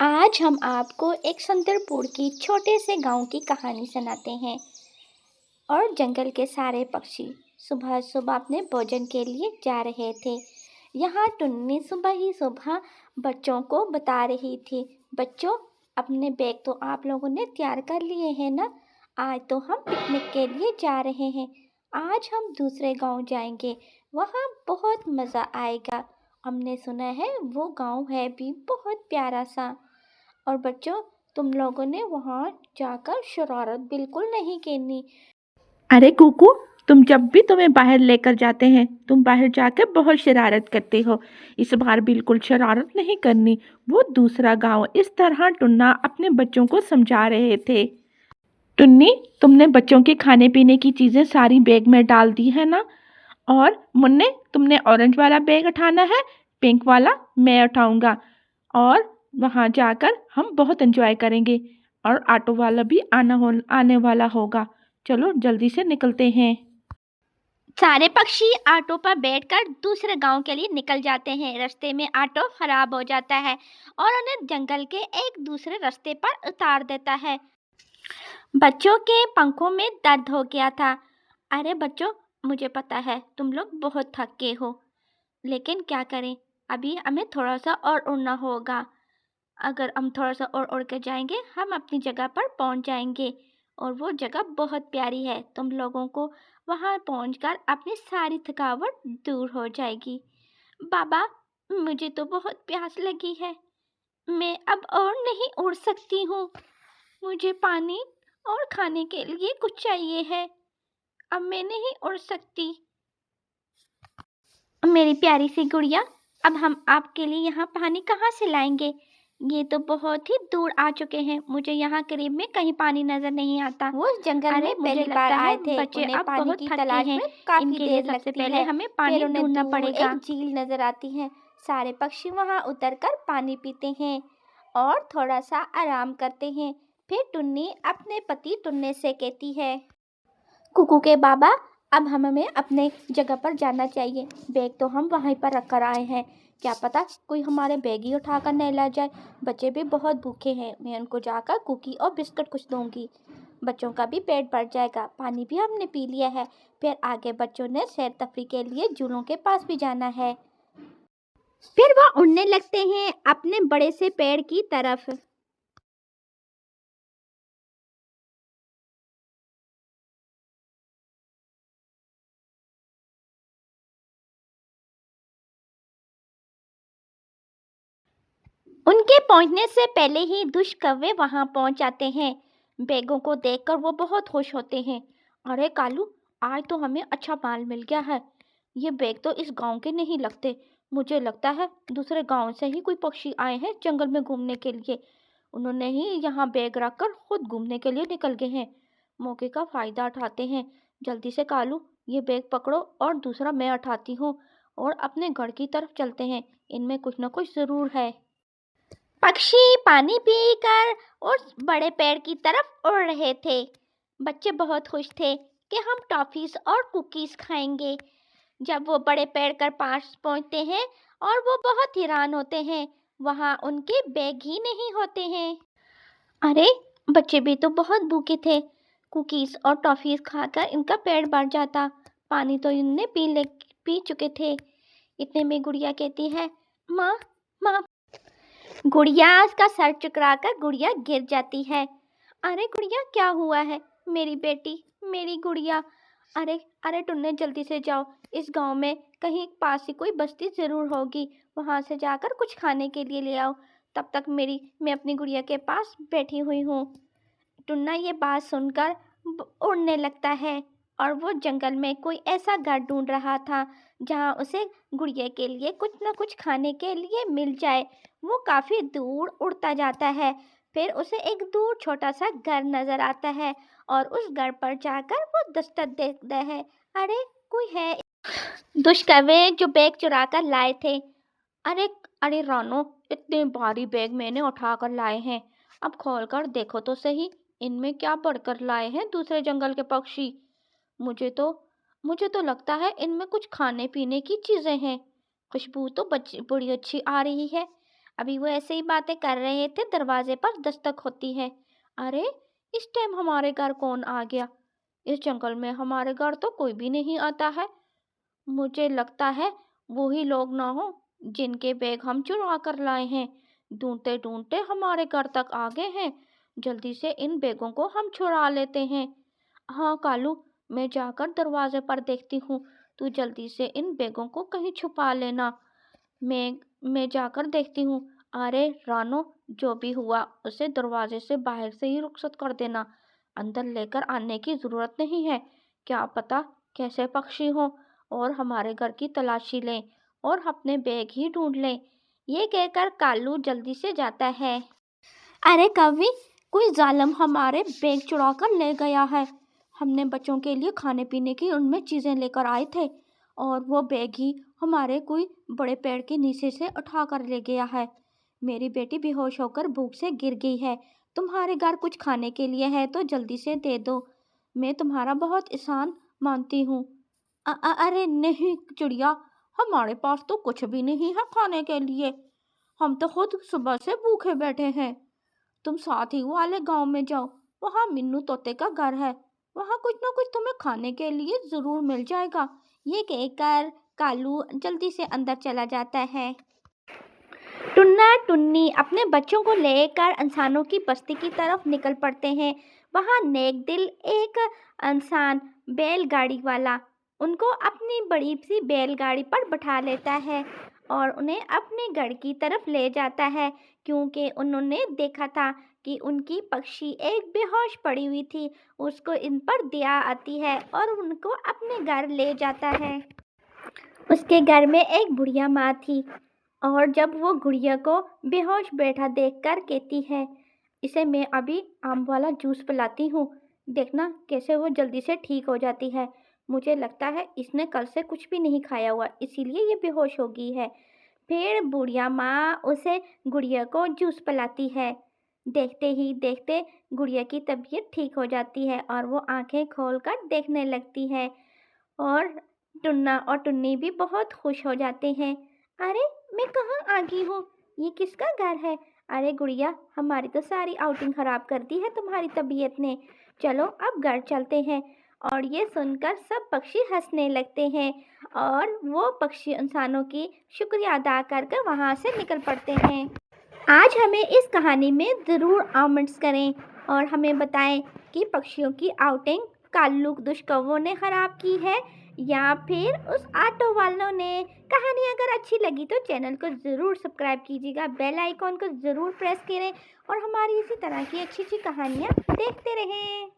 آج ہم آپ کو ایک سندر پور کی چھوٹے سے گاؤں کی کہانی سناتے ہیں۔ اور جنگل کے سارے پکشی صبح صبح اپنے بھوجن کے لیے جا رہے تھے۔ یہاں ٹنی صبح بچوں کو بتا رہی تھی، بچوں اپنے بیگ تو آپ لوگوں نے تیار کر لیے ہیں نا؟ آج تو ہم پکنک کے لیے جا رہے ہیں۔ آج ہم دوسرے گاؤں جائیں گے، وہاں بہت مزہ آئے گا۔ ہم نے سنا ہے وہ گاؤں ہے بھی بہت پیارا سا۔ اور بچوں، تم لوگوں نے وہاں جا کر شرارت بالکل نہیں کرنی۔ ارے کوکو، تم جب بھی تمہیں باہر لے کر جاتے ہیں تم باہر جا کے بہت شرارت کرتے ہو۔ اس بار بالکل شرارت نہیں کرنی۔ وہ دوسرا گاؤں اس طرح ٹنا اپنے بچوں کو سمجھا رہے تھے۔ ٹنی، تم نے بچوں کے کھانے پینے کی چیزیں ساری بیگ میں ڈال دی ہے نا؟ اور منّے، تم نے آرنج والا بیگ اٹھانا ہے، پنک والا میں اٹھاؤں گا، اور وہاں جا کر ہم بہت انجوائے کریں گے۔ اور آٹو والا بھی آنے والا ہوگا۔ چلو جلدی سے نکلتے ہیں۔ سارے پکشی آٹو پر بیٹھ کر دوسرے گاؤں کے لیے نکل جاتے ہیں۔ راستے میں آٹو خراب ہو جاتا ہے اور انہیں جنگل کے ایک دوسرے راستے پر اتار دیتا ہے۔ بچوں کے پنکھوں میں درد ہو گیا تھا۔ ارے بچوں، مجھے پتا ہے تم لوگ بہت تھکے ہو، لیکن کیا کریں، ابھی ہمیں تھوڑا سا اور اڑنا ہوگا۔ اگر ہم تھوڑا سا اور اڑ کے جائیں گے ہم اپنی جگہ پر پہنچ جائیں گے، اور وہ جگہ بہت پیاری ہے۔ تم لوگوں کو وہاں پہنچ کر اپنی ساری تھکاوٹ دور ہو جائے گی۔ بابا، مجھے تو بہت پیاس لگی ہے، میں اب اور نہیں اڑ سکتی ہوں۔ مجھے پانی اور کھانے کے لیے کچھ چاہیے ہے، اب میں نہیں اڑ سکتی۔ میری پیاری سی گڑیا، اب ہم آپ کے لیے یہاں پانی کہاں سے لائیں گے؟ یہ تو بہت ہی دور آ چکے ہیں، مجھے یہاں قریب میں کہیں پانی نظر نہیں آتا۔ وہ اس جنگل میں پہلی بار آئے تھے، بچے انہیں اب پانی بہت کی تھکے تلاش ہیں، میں ان کافی کے لیے دیر سب سے لگتی پہلے ہے۔ ہمیں پانی پھر انہیں ڈھونڈنا دور پڑے گا۔ ایک جھیل نظر آتی ہے۔ سارے پکشی وہاں اتر کر پانی پیتے ہیں اور تھوڑا سا آرام کرتے ہیں۔ پھر ٹنی اپنے پتی ٹنے سے کہتی ہے، کوکو کے بابا، اب ہمیں اپنے جگہ پر جانا چاہیے۔ بیگ تو ہم وہیں پر رکھ کر آئے ہیں، کیا پتا کوئی ہمارے بیگ ہی اٹھا کر نہ لا جائے۔ بچے بھی بہت بھوکے ہیں، میں ان کو جا کر کوکی اور بسکٹ کچھ دوں گی، بچوں کا بھی پیٹ بھر جائے گا۔ پانی بھی ہم نے پی لیا ہے، پھر آگے بچوں نے سیر تفریح کے لیے جھولوں کے پاس بھی جانا ہے۔ پھر وہ اڑنے لگتے ہیں اپنے بڑے سے پیڑ کی طرف۔ ان کے پہنچنے سے پہلے ہی دش کوے وہاں پہنچ جاتے ہیں۔ بیگوں کو دیکھ کر وہ بہت خوش ہوتے ہیں۔ ارے کالو، آج تو ہمیں اچھا مال مل گیا ہے۔ یہ بیگ تو اس گاؤں کے نہیں لگتے، مجھے لگتا ہے دوسرے گاؤں سے ہی کوئی پکشی آئے ہیں جنگل میں گھومنے کے لیے۔ انہوں نے ہی یہاں بیگ رکھ کر خود گھومنے کے لیے نکل گئے ہیں۔ موقع کا فائدہ اٹھاتے ہیں۔ جلدی سے کالو، یہ بیگ پکڑو اور دوسرا میں اٹھاتی ہوں، اور اپنے گھر کی طرف چلتے ہیں، ان میں کچھ نہ کچھ ضرور ہے۔ پکشی پانی پی کر اس بڑے پیڑ کی طرف اڑ رہے تھے۔ بچے بہت خوش تھے کہ ہم ٹافیز اور کوکیز کھائیں گے۔ جب وہ بڑے پیڑ کے پاس پہنچتے ہیں اور وہ بہت حیران ہوتے ہیں، وہاں ان کے بیگ ہی نہیں ہوتے ہیں۔ ارے بچے بھی تو بہت بھوکے تھے، کوکیز اور ٹافیز کھا کر ان کا پیٹ بھر جاتا، پانی تو ان نے پی چکے تھے۔ اتنے میں گڑیا کہتی ہے، ماں ماں۔ گڑیا اس کا سر چکرا کر گڑیا گر جاتی ہے۔ ارے گڑیا، کیا ہوا ہے میری بیٹی، میری گڑیا؟ ارے ٹنے، جلدی سے جاؤ، اس گاؤں میں کہیں پاس ہی کوئی بستی ضرور ہوگی، وہاں سے جا کر کچھ کھانے کے لیے لے آؤ، تب تک میں اپنی گڑیا کے پاس بیٹھی ہوئی ہوں۔ ٹنا یہ بات سن کر اڑنے لگتا ہے، اور وہ جنگل میں کوئی ایسا گھر ڈھونڈ رہا تھا جہاں اسے گڑیا کے لیے کچھ نہ کچھ کھانے کے لیے مل جائے۔ وہ کافی دور اڑتا جاتا ہے، پھر اسے ایک دور چھوٹا سا گھر نظر آتا ہے، اور اس گھر پر جا کر وہ دستک دیتا ہے۔ ارے کوئی ہے، دش کوے جو بیگ چرا کر لائے تھے۔ ارے رانو، اتنے بھاری بیگ میں نے اٹھا کر لائے ہیں، اب کھول کر دیکھو تو صحیح، ان میں کیا بڑھ کر لائے ہیں دوسرے جنگل کے پکشی۔ مجھے تو لگتا ہے ان میں کچھ کھانے پینے کی چیزیں ہیں، خوشبو تو بڑی اچھی آ رہی ہے۔ ابھی وہ ایسے ہی باتیں کر رہے تھے، دروازے پر دستک ہوتی ہے۔ ارے اس ٹائم ہمارے گھر کون آ گیا؟ اس جنگل میں ہمارے گھر تو کوئی بھی نہیں آتا ہے۔ مجھے لگتا ہے وہی لوگ نہ ہوں جن کے بیگ ہم چرا کر لائے ہیں۔ ڈھونڈتے ڈھونڈتے ہمارے گھر تک آ گئے ہیں۔ جلدی سے ان بیگوں کو ہم چھڑا لیتے ہیں۔ ہاں کالو، میں جا کر دروازے پر دیکھتی ہوں، تو جلدی سے ان بیگوں کو کہیں چھپا لینا۔ میں جا کر دیکھتی ہوں۔ ارے رانو، جو بھی ہوا اسے دروازے سے باہر سے ہی رخصت کر دینا، اندر لے کر آنے کی ضرورت نہیں ہے۔ کیا پتا کیسے پکشی ہوں اور ہمارے گھر کی تلاشی لیں اور اپنے بیگ ہی ڈھونڈ لیں۔ یہ کہہ کر کالو جلدی سے جاتا ہے۔ ارے کوی، کوئی ظالم ہمارے بیگ چرا کر لے گیا ہے۔ ہم نے بچوں کے لیے کھانے پینے کی ان میں چیزیں لے کر آئے تھے اور وہ بیگ ہی ہمارے کوئی بڑے پیڑ کے نیچے سے اٹھا کر لے گیا ہے۔ میری بیٹی بے ہوش ہو کر بھوک سے گر گئی ہے۔ تمہارے گھر کچھ کھانے کے لیے ہے تو جلدی سے دے دو، میں تمہارا بہت احسان مانتی ہوں۔ ارے نہیں چڑیا، ہمارے پاس تو کچھ بھی نہیں ہے کھانے کے لیے، ہم تو خود صبح سے بھوکے بیٹھے ہیں۔ تم ساتھ ہی والے گاؤں میں جاؤ، وہاں منو طوطے کا گھر ہے، وہاں کچھ نہ کچھ تمہیں کھانے کے لیے ضرور مل جائے گا۔ یہ کہہ کر کالو جلدی سے اندر چلا جاتا ہے۔ ٹنا ٹنی اپنے بچوں کو لے کر انسانوں کی بستی کی طرف نکل پڑتے ہیں۔ وہاں نیک دل ایک انسان بیل گاڑی والا ان کو اپنی بڑی سی بیل گاڑی پر بٹھا لیتا ہے اور انہیں اپنے گھر کی طرف لے جاتا ہے، کیونکہ انہوں نے دیکھا تھا کہ ان کی پکشی ایک بے ہوش پڑی ہوئی تھی۔ اس کو ان پر دیا آتی ہے اور ان کو اپنے گھر لے جاتا ہے۔ اس کے گھر میں ایک بڑھیا ماں تھی اور جب وہ گڑیا کو بے ہوش بیٹھا دیکھ کر کہتی ہے، اسے میں ابھی آم والا جوس پلاتی ہوں، دیکھنا کیسے وہ جلدی سے ٹھیک ہو جاتی ہے۔ مجھے لگتا ہے اس نے کل سے کچھ بھی نہیں کھایا ہوا، اسی لیے یہ بے ہوش ہو گئی ہے۔ پھر بڑھیا ماں اسے گڑیا کو جوس پلاتی ہے۔ دیکھتے ہی دیکھتے گڑیا کی طبیعت ٹھیک ہو جاتی ہے اور وہ آنکھیں کھول کر دیکھنے لگتی ہے اور ٹنا اور ٹنی بھی بہت خوش ہو جاتے ہیں۔ ارے میں کہاں آ گئی ہوں؟ یہ کس کا گھر ہے؟ ارے گڑیا، ہماری تو ساری آؤٹنگ خراب کر دی ہے تمہاری طبیعت نے، چلو اب گھر چلتے ہیں۔ اور یہ سن کر سب پکشی ہنسنے لگتے ہیں اور وہ پکشی انسانوں کی شکریہ ادا کر کر وہاں سے نکل پڑتے ہیں۔ آج ہمیں اس کہانی میں ضرور کمنٹس کریں اور ہمیں بتائیں کہ پکشیوں کی آؤٹنگ کالو دش کووں نے خراب کی ہے یا پھر اس آٹو والوں نے۔ کہانی اگر اچھی لگی تو چینل کو ضرور سبسکرائب کیجیے گا، بیل آئیکن کو ضرور پریس کریں اور ہماری اسی طرح کی اچھی اچھی کہانیاں دیکھتے رہیں۔